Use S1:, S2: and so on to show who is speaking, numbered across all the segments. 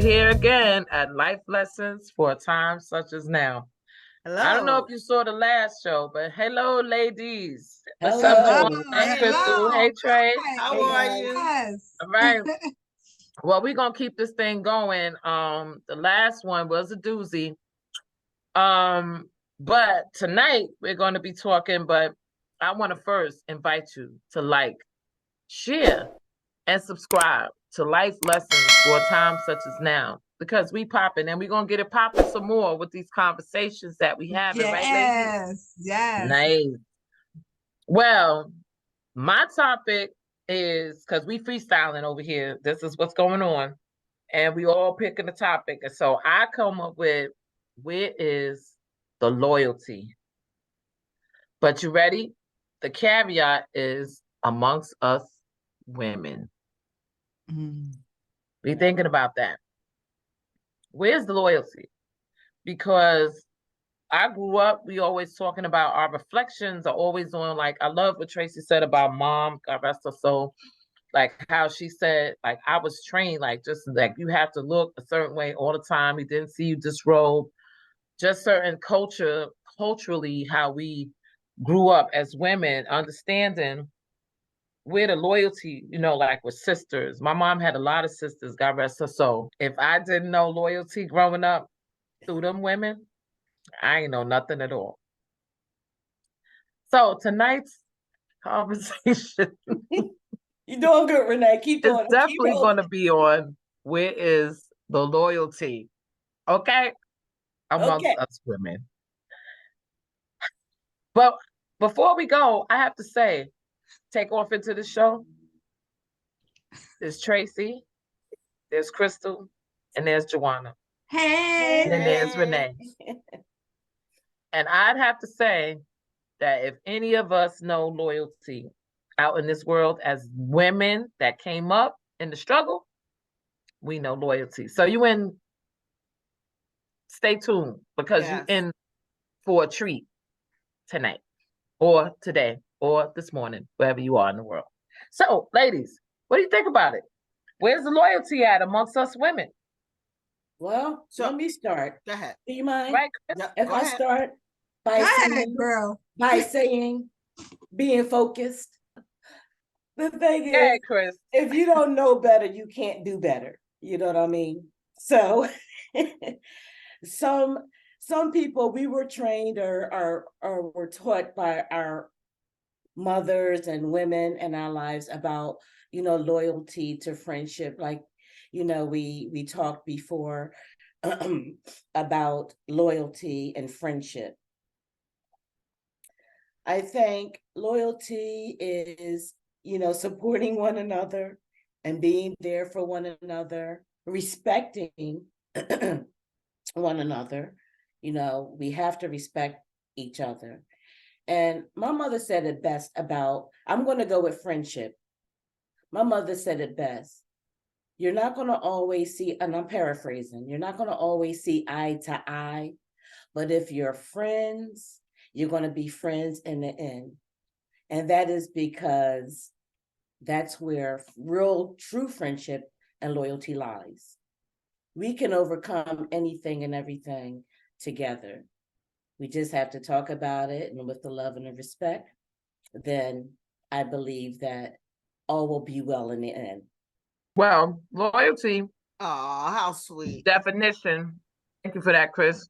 S1: here again at Life Lessons for a Time Such as Now.
S2: Hello.
S1: I don't know if you saw the last show, but hello, ladies. What's up,
S3: Hello.
S1: Joanne? Hey, Crystal. Hey, Trey.
S2: How
S3: Hey,
S2: are
S3: guys.
S2: you?
S3: Yes.
S1: All right. Well, we're going to keep this thing going. The last one was a doozy. But tonight we're going to be talking, but I want to first invite you to like, share, and subscribe to Life Lessons for a Time Such as Now, because we popping and we're going to get it popping some more with these conversations that we have. Right, ladies?
S3: Yes.
S1: Nice. Well, my topic is, because we freestyling over here, this is what's going on, and we all picking a topic. And so I come up with, where is the loyalty? But you ready? The caveat is amongst us women. Be thinking about that. Where's the loyalty? Because I grew up, we always talking about our reflections are always on, like, I love what Tracy said about mom, God rest her soul, like how she said, like, I was trained, like, just like you have to look a certain way all the time. He didn't see you disrobe. Just certain culturally, how we grew up as women, understanding where the loyalty, like with sisters. My mom had a lot of sisters, God rest her soul. If I didn't know loyalty growing up through them women, I ain't know nothing at all. So tonight's conversation
S3: You're doing good, Renee. Keep
S1: is
S3: doing it.
S1: definitely going to be on, where is the loyalty, okay, amongst us women. But before we go, I have to say, take off into the show. There's Tracy, there's Crystal, and there's Joanna.
S3: Hey.
S1: And then there's Renee. And I'd have to say that if any of us know loyalty out in this world as women that came up in the struggle, we know loyalty. So stay tuned, because you in for a treat tonight or today or this morning, wherever you are in the world. So, ladies, what do you think about it? Where's the loyalty at amongst us women?
S3: Well, let me start.
S2: Go ahead.
S3: Do you mind?
S1: Right,
S3: if I start by saying being focused? The thing is,
S1: Chris,
S3: if you don't know better, you can't do better. You know what I mean? So some people, we were trained or were taught by our mothers and women in our lives about, loyalty to friendship. Like, we talked before about loyalty and friendship. I think loyalty is, supporting one another and being there for one another, respecting one another. We have to respect each other. And my mother said it best about, I'm going to go with friendship. My mother said it best. You're not going to always see, and I'm paraphrasing, you're not going to always see eye to eye, but if you're friends, you're going to be friends in the end. And that is because that's where real, true friendship and loyalty lies. We can overcome anything and everything together. We just have to talk about it, and with the love and the respect, then I believe that all will be well in the end.
S1: Well, loyalty.
S2: Oh, how sweet.
S1: Definition. Thank you for that, Chris.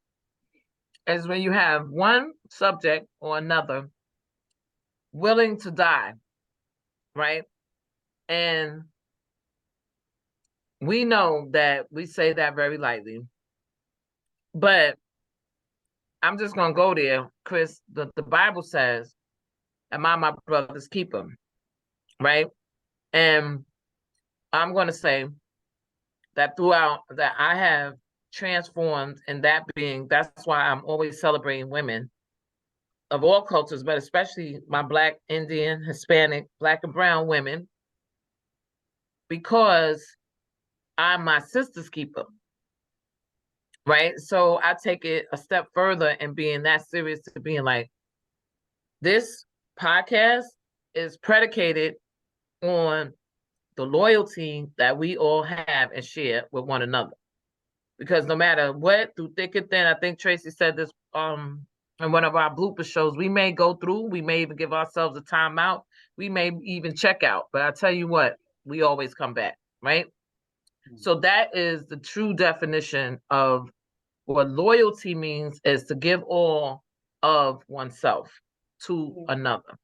S1: Is when you have one subject or another willing to die, right? And we know that we say that very lightly, but I'm just going to go there, Chris. The Bible says, am I my brother's keeper, right? And I'm going to say that throughout that I have transformed in that being. That's why I'm always celebrating women of all cultures, but especially my Black, Indian, Hispanic, Black and brown women, because I'm my sister's keeper, right? So I take it a step further and being that serious to being like, this podcast is predicated on the loyalty that we all have and share with one another. because no matter what, through thick and thin, I think Tracy said this in one of our blooper shows, we may go through, we may even give ourselves a timeout, we may even check out, but I tell you what, we always come back, right? So that is the true definition of what loyalty means, is to give all of oneself to another.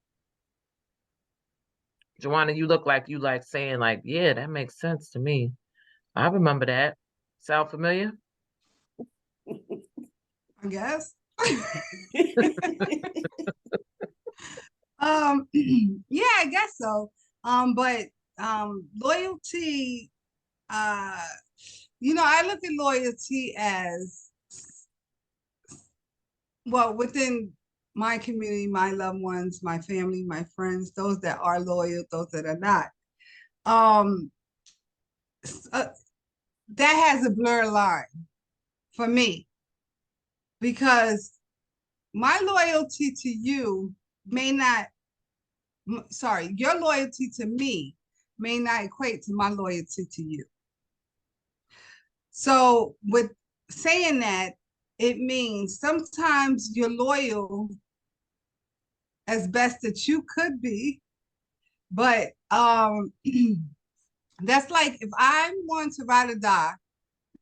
S1: Joanna, you look like you like saying like, yeah, that makes sense to me. I remember that. Sound familiar?
S4: I guess. Yeah, I guess so. But loyalty, I look at loyalty as, well, within my community, my loved ones, my family, my friends, those that are loyal, those that are not. That has a blurred line for me, because my loyalty to you may not, sorry, your loyalty to me may not equate to my loyalty to you. So with saying that, it means sometimes you're loyal as best that you could be, but that's like if I'm going to ride or die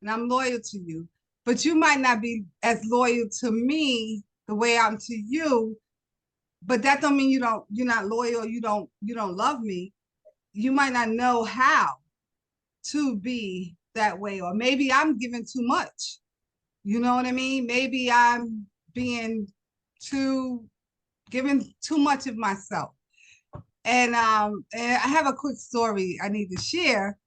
S4: and I'm loyal to you, but you might not be as loyal to me the way I'm to you, but that don't mean you're not loyal, you don't love me. You might not know how to be that way, or maybe I'm giving too much. You know what I mean? Maybe I'm giving too much of myself. And I have a quick story I need to share.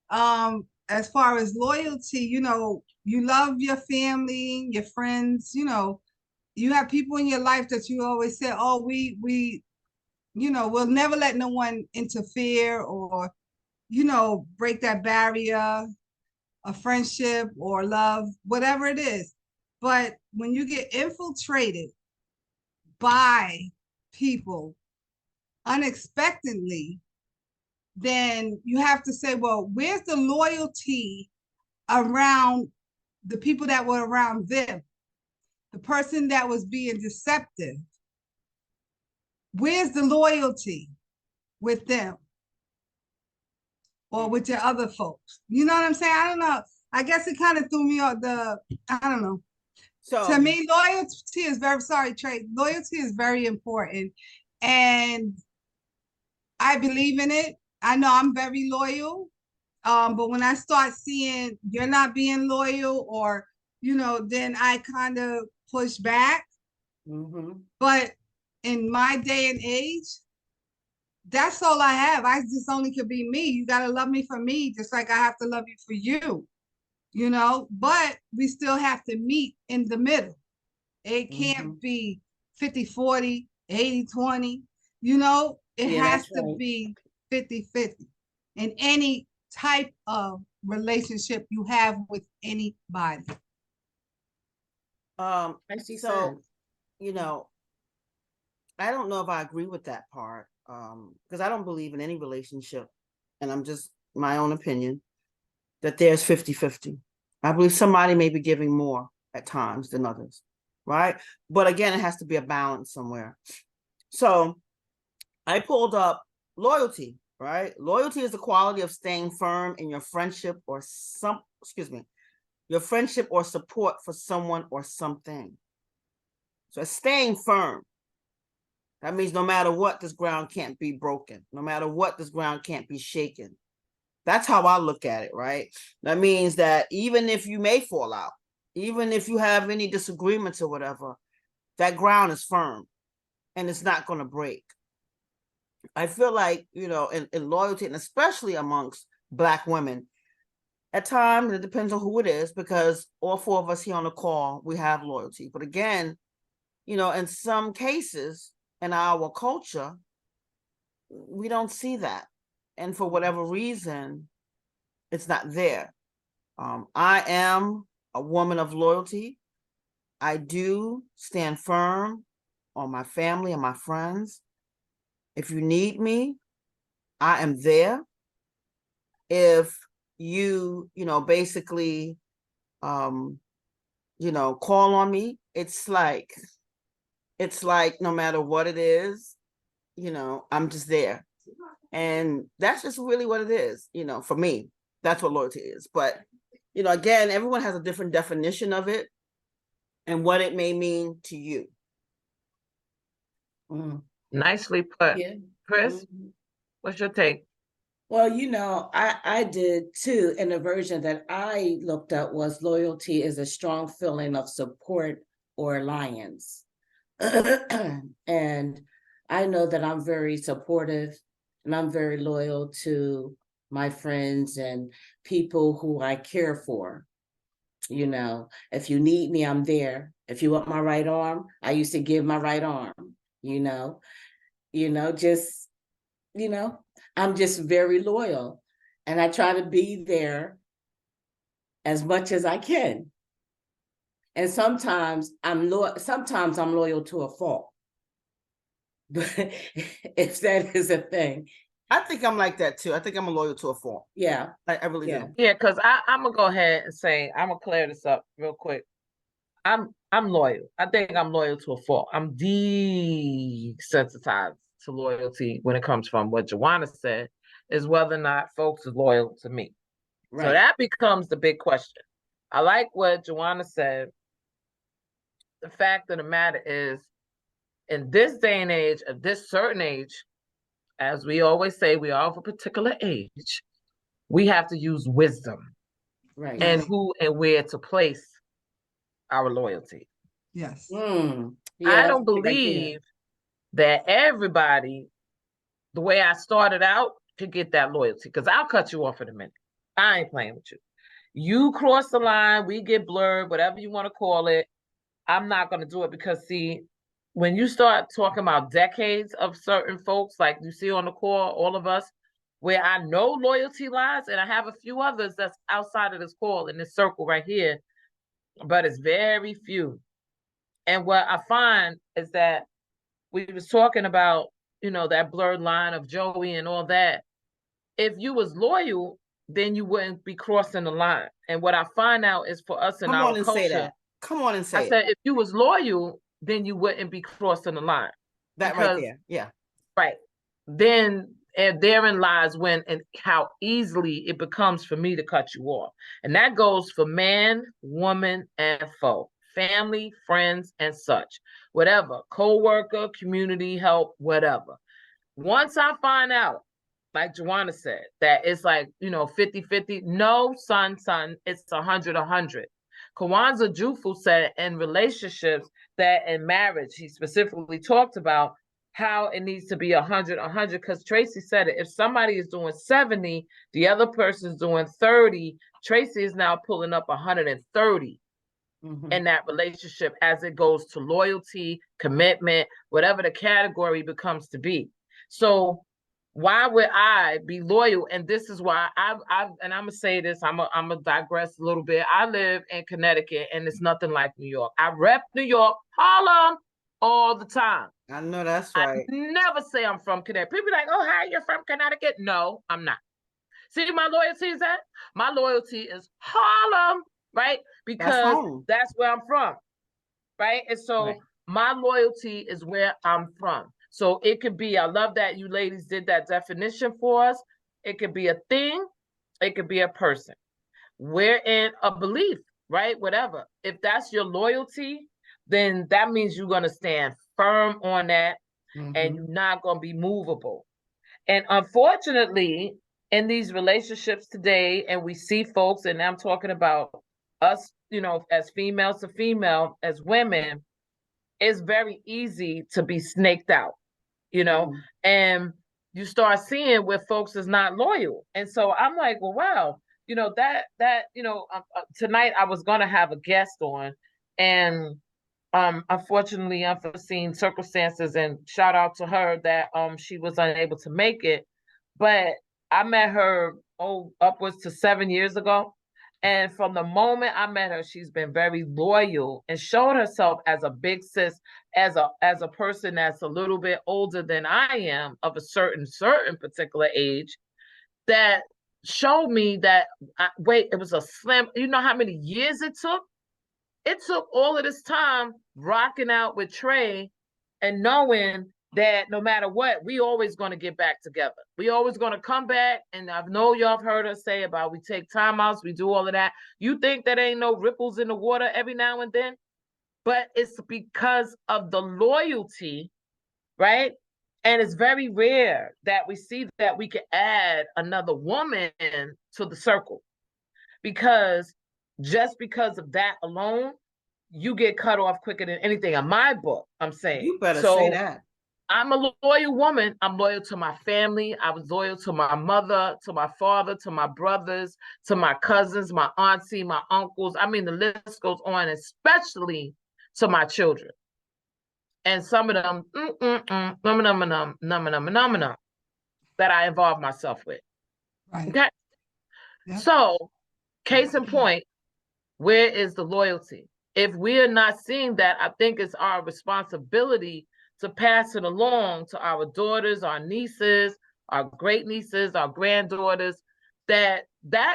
S4: As far as loyalty, you love your family, your friends, you have people in your life that you always say, oh, we we'll never let no one interfere or, break that barrier of friendship or love, whatever it is. But when you get infiltrated by people unexpectedly, then you have to say, well, where's the loyalty around the people that were around them? The person that was being deceptive, where's the loyalty with them or with your other folks? You know what I'm saying? I don't know. I guess it kind of threw me off I don't know. So to me, loyalty is loyalty is very important. And I believe in it. I know I'm very loyal. But when I start seeing you're not being loyal, or, then I kind of push back. But in my day and age, that's all I have. I just only could be me. You got to love me for me, just like I have to love you for you, but we still have to meet in the middle. It can't be 50-40, 80-20, it has to be 50-50 in any type of relationship you have with anybody.
S2: I see. So, I don't know if I agree with that part, because I don't believe in any relationship, and I'm just my own opinion, that there's 50-50. I believe somebody may be giving more at times than others, right? But again, it has to be a balance somewhere. So I pulled up loyalty, right? Loyalty is the quality of staying firm in your friendship or your friendship or support for someone or something. So it's staying firm. That means no matter what, this ground can't be broken. No matter what, this ground can't be shaken. That's how I look at it, right? That means that even if you may fall out, even if you have any disagreements or whatever, that ground is firm and it's not going to break. I feel like, in loyalty, and especially amongst Black women, at times, it depends on who it is, because all four of us here on the call, we have loyalty. But again, in some cases in our culture, we don't see that. And for whatever reason, it's not there. I am a woman of loyalty. I do stand firm on my family and my friends. If you need me, I am there. If you, basically call on me. It's like no matter what it is, I'm just there. And that's just really what it is, for me. That's what loyalty is. But, again, everyone has a different definition of it and what it may mean to you.
S1: Nicely put.
S3: Yeah.
S1: Chris, what's your take?
S3: Well, I did too. And the version that I looked up was loyalty is a strong feeling of support or alliance. And I know that I'm very supportive and I'm very loyal to my friends and people who I care for. If you need me, I'm there. If you want my right arm, I used to give my right arm, I'm just very loyal and I try to be there as much as I can. And sometimes I'm loyal to a fault. But if that is a thing.
S2: I think I'm like that too. I think I'm loyal to a fault.
S3: Yeah.
S2: I really do.
S1: Yeah, because I'm gonna go ahead and say, I'm gonna clear this up real quick. I'm loyal. I think I'm loyal to a fault. I'm desensitized to loyalty when it comes from what Joanna said, is whether or not folks is loyal to me. Right. So that becomes the big question. I like what Joanna said. The fact of the matter is, in this day and age, at this certain age, as we always say, we are of a particular age, we have to use wisdom.
S3: Right.
S1: And who and where to place our loyalty.
S4: Yes.
S3: Yeah,
S1: I don't believe that everybody, the way I started out, could get that loyalty, because I'll cut you off in a minute. I ain't playing with you. You cross the line, we get blurred, whatever you want to call it. I'm not going to do it, because see, when you start talking about decades of certain folks, like you see on the call, all of us, where I know loyalty lies, and I have a few others that's outside of this call in this circle right here, but it's very few. And what I find is that we was talking about, that blurred line of Joey and all that. If you was loyal, then you wouldn't be crossing the line. And what I find out is, for us in
S2: Come
S1: our
S2: on and
S1: culture,
S2: say that. Come on and say
S1: I said, if you was loyal, then you wouldn't be crossing the line.
S2: That right there. Yeah.
S1: Right. Then therein lies when and how easily it becomes for me to cut you off. And that goes for man, woman, and foe, family, friends, and such. Whatever, co-worker, community help, whatever. Once I find out, like Joanna said, that it's like, 50-50, no, son, it's 100-100. Kawanza Jufu said in relationships, that in marriage, he specifically talked about how it needs to be 100-100, because Tracy said it. If somebody is doing 70, the other person's doing 30, Tracy is now pulling up 130 in that relationship, as it goes to loyalty, commitment, whatever the category becomes to be. So why would I be loyal? And this is why and I'm gonna say this, I'm gonna digress a little bit. I live in Connecticut, and it's nothing like New York. I rep New York, Harlem, all the time.
S2: I know that's right.
S1: I never say I'm from Connecticut. People be like, oh, hi, you're from Connecticut? No, I'm not. See, my loyalty is that? My loyalty is Harlem, right? Because that's where I'm from, right? And so my loyalty is where I'm from. So it could be, I love that you ladies did that definition for us. It could be a thing. It could be a person. We're in a belief, right? Whatever. If that's your loyalty, then that means you're going to stand firm on that, and you're not going to be movable. And unfortunately, in these relationships today, and we see folks, and I'm talking about us, as females to female, as women, it's very easy to be snaked out, and you start seeing where folks is not loyal. And so I'm like, well, wow, tonight I was going to have a guest on, and unfortunately, unforeseen circumstances, and shout out to her that she was unable to make it. But I met her upwards to 7 years ago. And from the moment I met her, she's been very loyal and showed herself as a big sis, as a person that's a little bit older than I am, of a certain particular age, that showed me that, wait, it was a slam. You know how many years it took? It took all of this time rocking out with Trey and knowing that no matter what, we always going to get back together. We always going to come back. And I know y'all have heard us say about we take timeouts, we do all of that. You think that ain't no ripples in the water every now and then? But it's because of the loyalty, right? And it's very rare that we see that we can add another woman to the circle, because just because of that alone, you get cut off quicker than anything. In my book, I'm saying.
S2: You better
S1: so
S2: say that.
S1: I'm a loyal woman. I'm loyal to my family. I was loyal to my mother, to my father, to my brothers, to my cousins, my auntie, my uncles. I mean, the list goes on, especially to my children. And some of them, that I involve myself with.
S4: Right.
S1: Okay. Yep. So, case in point, where is the loyalty? If we are not seeing that, I think it's our responsibility to pass it along to our daughters, our nieces, our great nieces, our granddaughters, that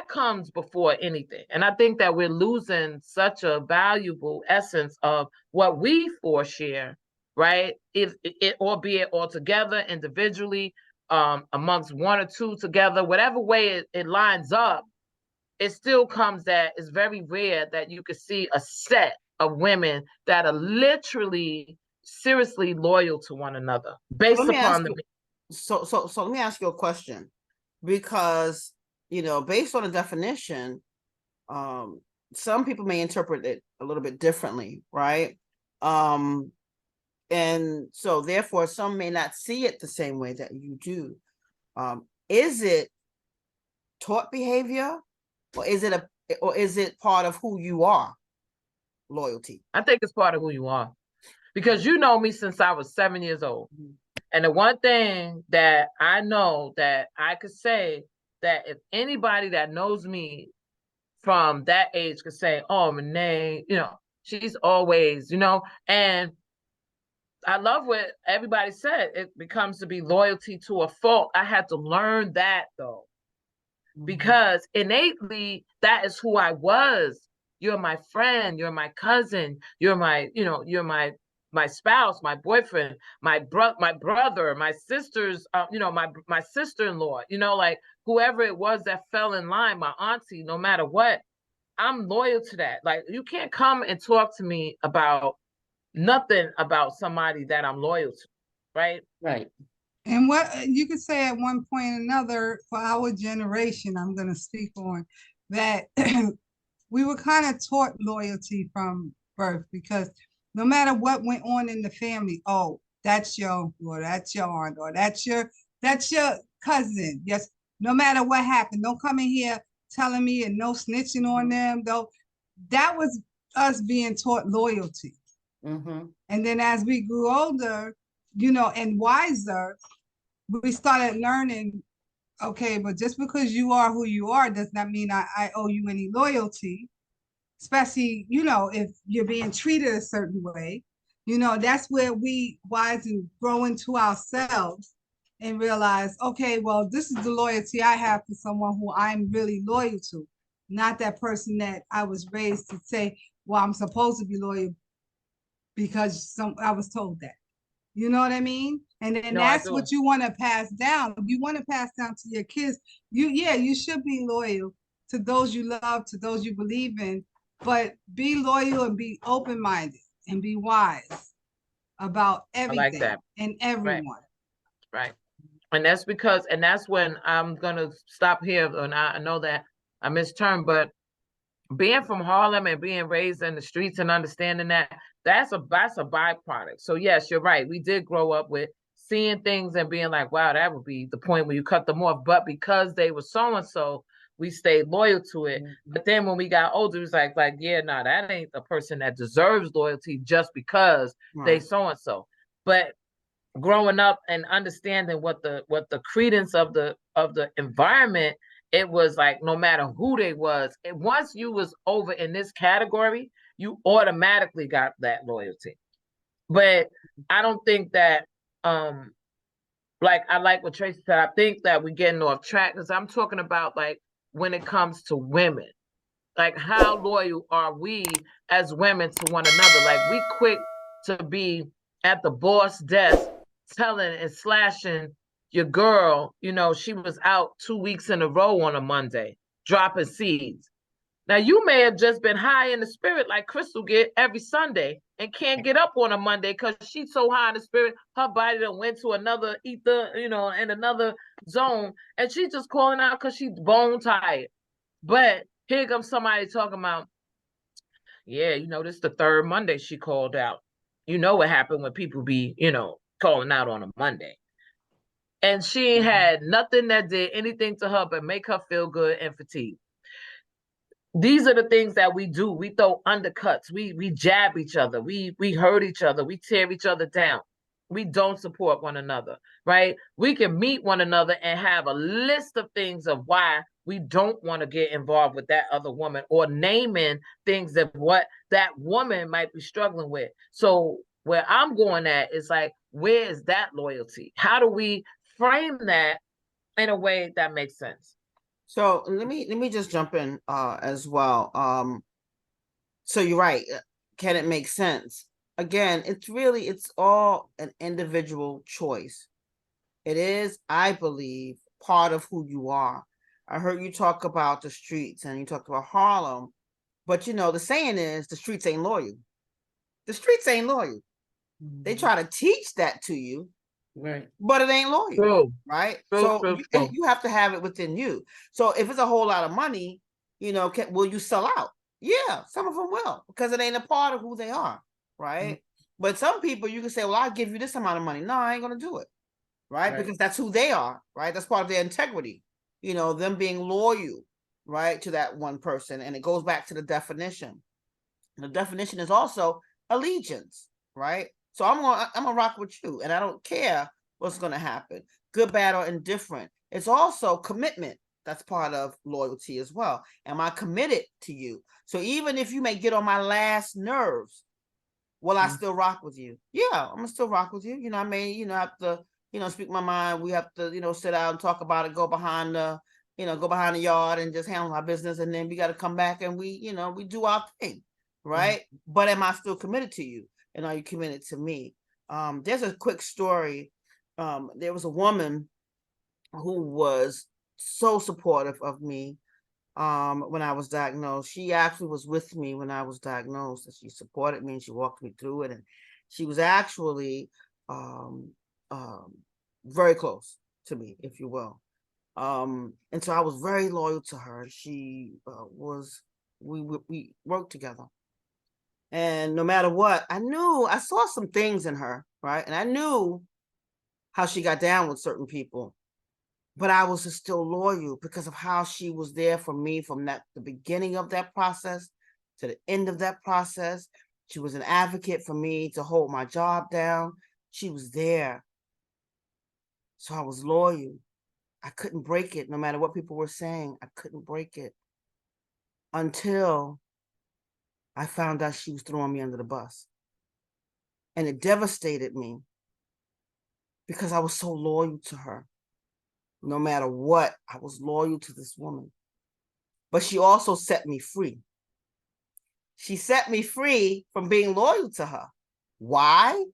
S1: comes before anything. And I think that we're losing such a valuable essence of what we share, right? If it, albeit all together, individually, amongst one or two together, whatever way it lines up, it still comes that it's very rare that you could see a set of women that are literally seriously loyal to one another based upon the.
S2: So let me ask you a question, because based on the definition, some people may interpret it a little bit differently, right? And so therefore some may not see it the same way that you do. Is it taught behavior, or is it part of who you are? Loyalty.
S1: I think it's part of who you are, because you know me since I was 7 years old. Mm-hmm. And the one thing that I know that I could say, that if anybody that knows me from that age could say, oh, Renee, she's always, and I love what everybody said. It becomes to be loyalty to a fault. I had to learn that though, because innately that is who I was. You're my friend, you're my cousin, you're my spouse, my boyfriend, my brother, my sisters, my sister-in-law, like whoever it was that fell in line, my auntie, no matter what, I'm loyal to that. Like, you can't come and talk to me about nothing about somebody that I'm loyal to, right?
S3: Right.
S4: And what you could say at one point or another, for our generation, I'm going to speak on that. We were kind of taught loyalty from birth, because no matter what went on in the family, oh, that's your uncle, or that's your aunt, or that's your cousin. Yes, no matter what happened, don't come in here telling me, and no snitching on them. Though that was us being taught loyalty. Mm-hmm. And then as we grew older, and wiser, we started learning, okay, but just because you are who you are does not mean I owe you any loyalty, especially, if you're being treated a certain way. That's where we wise and grow into ourselves and realize, okay, well, this is the loyalty I have for someone who I'm really loyal to, not that person that I was raised to say, well, I'm supposed to be loyal because I was told that. You know what I mean? And then that's what you want to pass down. You want to pass down to your kids. You should be loyal to those you love, to those you believe in, but be loyal and be open-minded and be wise about everything and everyone.
S1: Right. And that's when I'm going to stop here. And I know that I mistermed, but being from Harlem and being raised in the streets and understanding that's a byproduct. So yes, you're right. We did grow up with seeing things and being like, wow, that would be the point where you cut them off. But because they were so-and-so, we stayed loyal to it. Mm-hmm. But then when we got older, it was like, yeah, no, that ain't the person that deserves loyalty just because they so-and-so. But growing up and understanding what the credence of the environment, it was like, no matter who they was, once you was over in this category, you automatically got that loyalty. But I don't think that like I like what Tracy said. I think that we're getting off track because I'm talking about like when it comes to women. Like how loyal are we as women to one another? Like we quick to be at the boss desk telling and slashing your girl, you know, she was out 2 weeks in a row on a Monday, dropping seeds. Now you may have just been high in the spirit like Crystal get every Sunday and can't get up on a Monday because she's so high in the spirit, her body done went to another ether, you know, in another zone, and she's just calling out because she's bone tired. But here comes somebody talking about, yeah, you know, this is the third Monday she called out. You know what happened when people be, you know, calling out on a Monday. And she had nothing that did anything to her but make her feel good and fatigued. These are the things that we do. We throw undercuts. We jab each other. We hurt each other. We tear each other down. We don't support one another, right? We can meet one another and have a list of things of why we don't want to get involved with that other woman or naming things of what that woman might be struggling with. So where I'm going at is like, where is that loyalty? How do we frame that in a way that makes sense?
S2: So let me just jump in as well. So you're right. Can it make sense? Again, it's all an individual choice. It is, I believe, part of who you are. I heard you talk about the streets and you talked about Harlem, but you know, the saying is the streets ain't loyal. The streets ain't loyal. They try to teach that to you,
S3: Right.
S2: but it ain't loyal.
S1: True.
S2: Right?
S1: True,
S2: So
S1: true,
S2: you,
S1: true.
S2: you have to have it within you. So if it's a whole lot of money, you know, will you sell out? Yeah, some of them will because it ain't a part of who they are, right? But some people you can say, well, I'll give you this amount of money. No, I ain't gonna do it, right? Because that's who they are, right? That's part of their integrity, you know, them being loyal, right, to that one person. And it goes back to the definition. The definition is also allegiance, right? So I'm gonna rock with you, and I don't care what's gonna happen, good, bad, or indifferent. It's also commitment. That's part of loyalty as well. Am I committed to you? So even if you may get on my last nerves, will I still rock with you? Yeah, I'm gonna still rock with you. You know, I may, you know, have to, you know, speak my mind. We have to, you know, sit out and talk about it, go behind the, you know, go behind the yard and just handle our business, and then we got to come back and we, you know, we do our thing, right? But am I still committed to you? And are you committed to me? There's a quick story. There was a woman who was so supportive of me when I was diagnosed. She actually was with me when I was diagnosed, and she supported me and she walked me through it. And she was actually um, um, very close to me, if you will. And so I was very loyal to her. She was, we worked together. And no matter what, I saw some things in her, right? And I knew how she got down with certain people, but I was still loyal because of how she was there for me from the beginning of that process to the end of that process. She was an advocate for me to hold my job down. She was there. So I was loyal. I couldn't break it, no matter what people were saying. I couldn't break it until I found out she was throwing me under the bus. And it devastated me because I was so loyal to her. No matter what, I was loyal to this woman. But she also set me free. She set me free from being loyal to her. Why?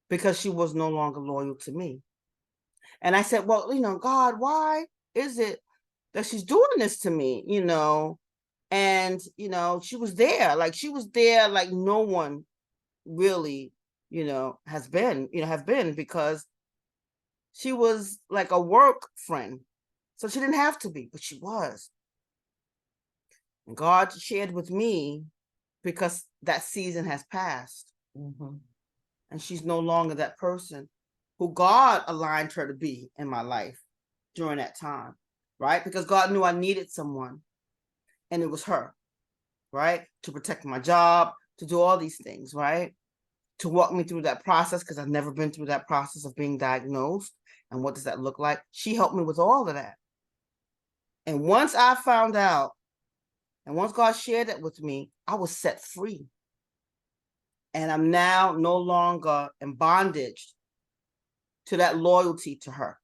S2: Because she was no longer loyal to me. And I said, well, you know, God, why is it that she's doing this to me, you know? And, you know, she was there like no one really, you know, have been, because she was like a work friend. So she didn't have to be, but she was. And God shared with me because that season has passed. And she's no longer that person who God aligned her to be in my life during that time, right? Because God knew I needed someone, and it was her, right? To protect my job, to do all these things, right? To walk me through that process, because I've never been through that process of being diagnosed. And what does that look like? She helped me with all of that. And once I found out, and once God shared that with me, I was set free. And I'm now no longer in bondage to that loyalty to her.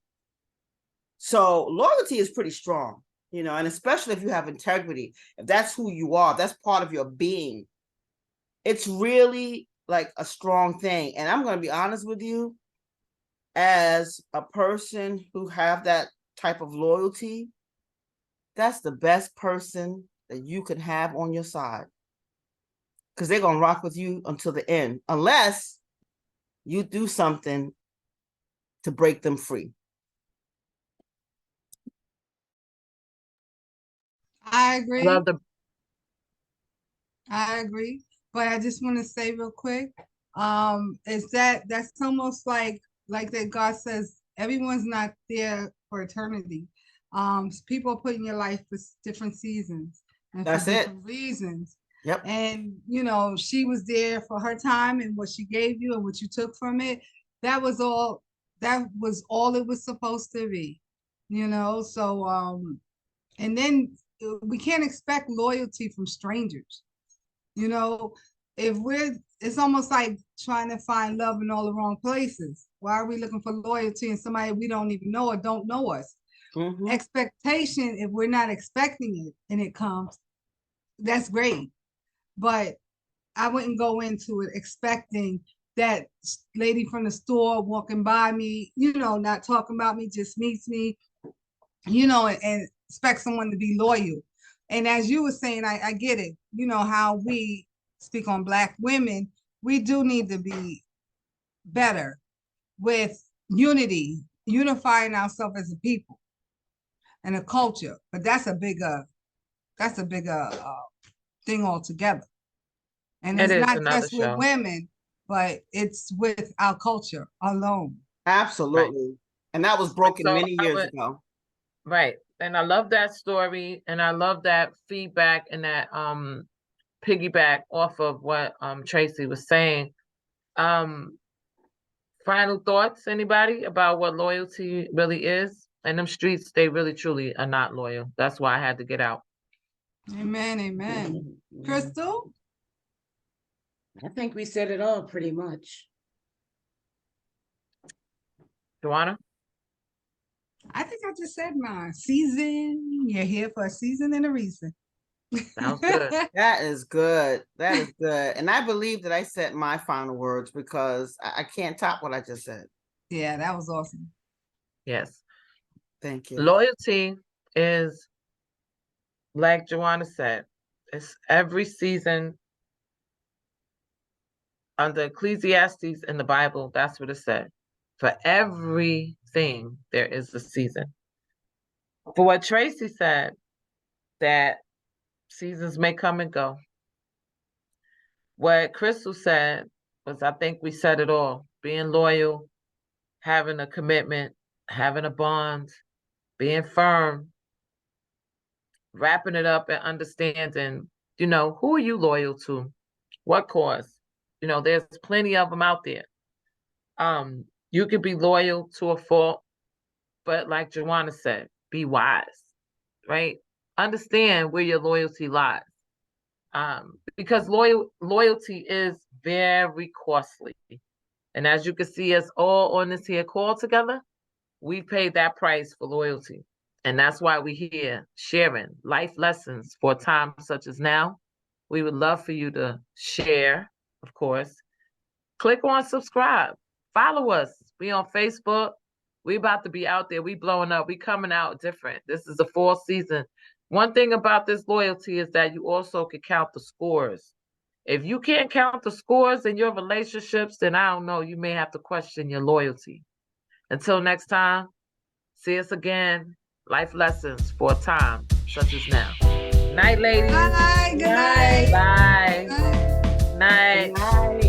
S2: So loyalty is pretty strong, you know, and especially if you have integrity, if that's who you are, if that's part of your being, it's really like a strong thing. And I'm going to be honest with you, as a person who have that type of loyalty, that's the best person that you can have on your side, because they're going to rock with you until the end, unless you do something to break them free.
S4: I agree.
S1: Love the
S4: I agree. But I just want to say real quick, is that's almost like that God says everyone's not there for eternity. People put in your life for different seasons and
S2: That's
S4: for
S2: it.
S4: different reasons.
S2: Yep.
S4: And you know, she was there for her time, and what she gave you and what you took from it, that was all it was supposed to be. You know, so and then we can't expect loyalty from strangers. You know, it's almost like trying to find love in all the wrong places. Why are we looking for loyalty in somebody we don't even know or don't know us?
S2: Mm-hmm.
S4: Expectation, if we're not expecting it and it comes, that's great. But I wouldn't go into it expecting that lady from the store walking by me, you know, not talking about me, just meets me, you know, and expect someone to be loyal. And as you were saying, I get it. You know, how we speak on Black women, we do need to be better with unifying ourselves as a people and a culture. But that's a bigger thing altogether. And
S1: It
S4: it's
S1: is
S4: not
S1: another
S4: just with
S1: show.
S4: women, but it's with our culture alone.
S2: Absolutely. And that was broken
S1: So
S2: many years ago.
S1: Right. And I love that story, and I love that feedback and that piggyback off of what Tracy was saying. Final thoughts, anybody, about what loyalty really is? In them streets, they really truly are not loyal. That's why I had to get out.
S4: Amen, amen. Crystal?
S3: I think we said it all pretty much.
S1: Joanna?
S4: I think I just said mine. Season. You're here for a season and a reason.
S1: Sounds good.
S2: That is good. That is good. And I believe that I said my final words, because I can't top what I just said.
S4: Yeah, that was awesome.
S1: Yes.
S2: Thank you.
S1: Loyalty is, like Joanna said, it's every season. Under Ecclesiastes in the Bible, that's what it said. For everything, there is a season. For what Tracy said, that seasons may come and go. What Crystal said was, I think we said it all. Being loyal, having a commitment, having a bond, being firm, wrapping it up and understanding, you know, who are you loyal to? What cause? You know, there's plenty of them out there. You can be loyal to a fault, but like Joanna said, be wise, right? Understand where your loyalty lies. Because loyalty is very costly. And as you can see us all on this here call together, we paid that price for loyalty. And that's why we're here sharing life lessons for a time such as now. We would love for you to share, of course. Click on subscribe. Follow us. We on Facebook. We about to be out there. We blowing up. We coming out different. This is the fall season. One thing about this loyalty is that you also can count the scores. If you can't count the scores in your relationships, then I don't know, you may have to question your loyalty. Until next time, see us again. Life lessons for a time such as now. Night, ladies.
S4: Bye. Good night.
S1: Bye.
S4: Bye.
S1: Night.
S2: Good night.